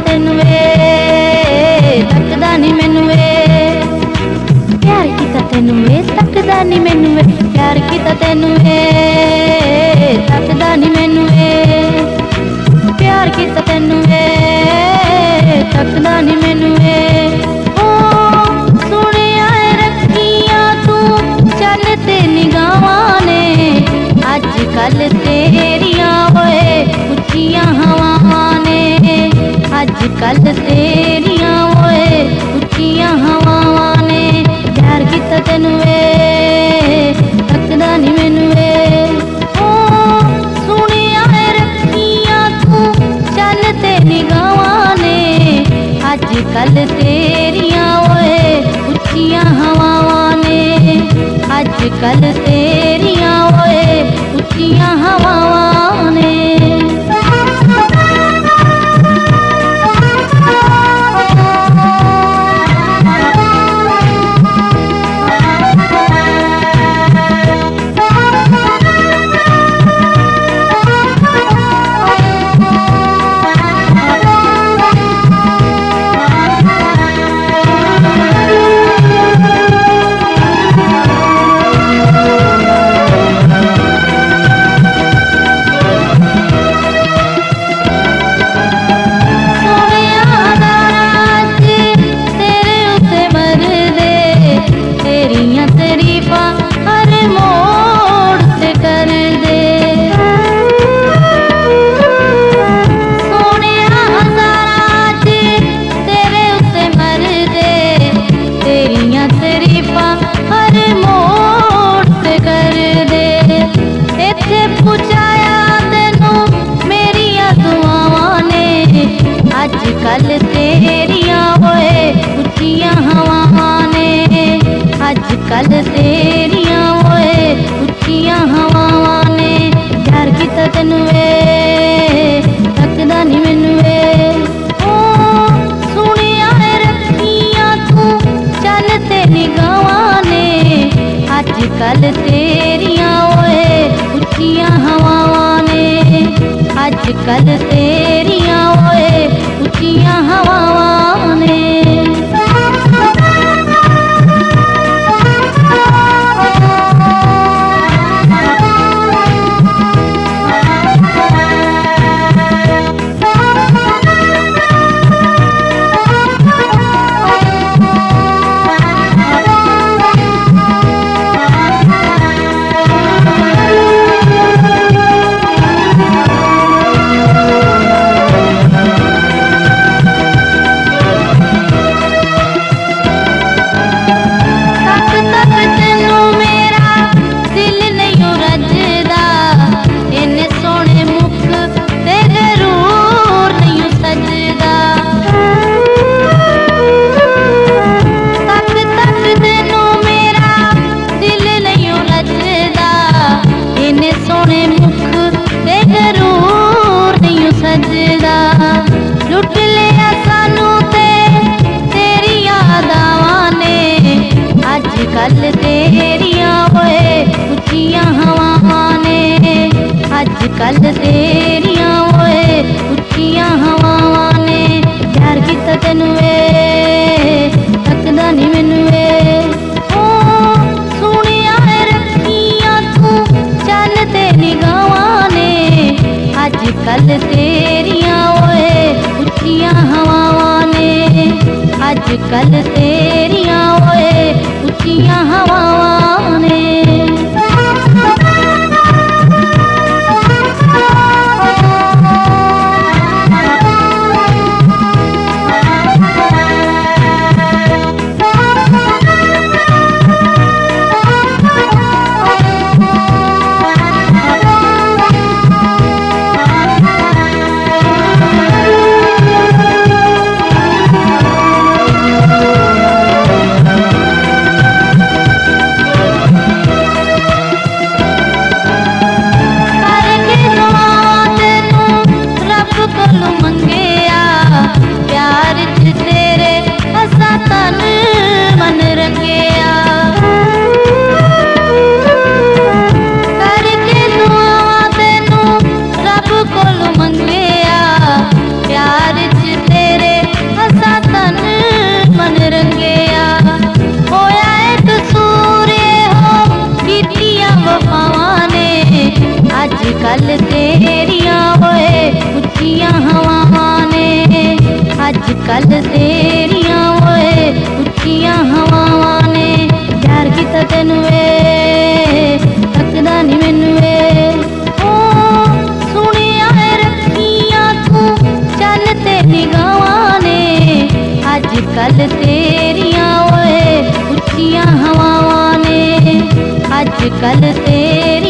तेनू वे तकदा नी मैनू वे, प्यार कीता तेनू वे तकदा नी मैनू वे, प्यार कीता तेनू वे तकदा नी मैनू वे, प्यार कीता तेनू वे तकदा नी मैनू वे। ओ सुनिया रखियां तू चल ते निगाहां ने, अज कल तेरियां होए उच्चियां हवावां ने, अज कल तेरियां होए उच्चियां हवावां ने, प्यार कीता तेनू वे तकदा नी मैनू वे। ओ सुनिया रखियां तू चल ते निगाहां ने, अज कल तेरियां होए उच्चियां हवावां ने, अज कल तेरियां होए उच्चियां हवावां ने। कल तेरियां होए उच्चियां हवावां ने, अज कल तेरियां होए उच्चियां हवावां ने, प्यार कीता तेनू वे तकदा नी मैनू वे। ओ सुनिया रखियां तू चल ते निगाहां ने, अज कल तेरियां होए उच्चियां हवावां ने, अज कल तेरियां होए उच्चियां हवावां ने। लुट लिया सानू ते तेरियां अदावां ने, अज कल तेरियां होए उच्चियां हवावां ने, अज कल तेरियां होए उच्चियां हवावां ने, प्यार कीता तेनू वे तकदा नी मैनू वे। ओ सुनिया रखियां तू चल ते निगाहां ने, अज कल तेरियां होए उच्चियां हवावां ने, अज कल तेरियां होए उच्चियां हवावां ने। प्यार च तेरे कल तेरियां ओए उच्चियां हवावां ने। प्यार कीता तैनू वे तकदा नी मैनू वे, ओ सुनिया रखियां तू चल ते निगाहां ने। अज कल तेरियां ओए उच्चियां हवावां ने, अज कल तेरी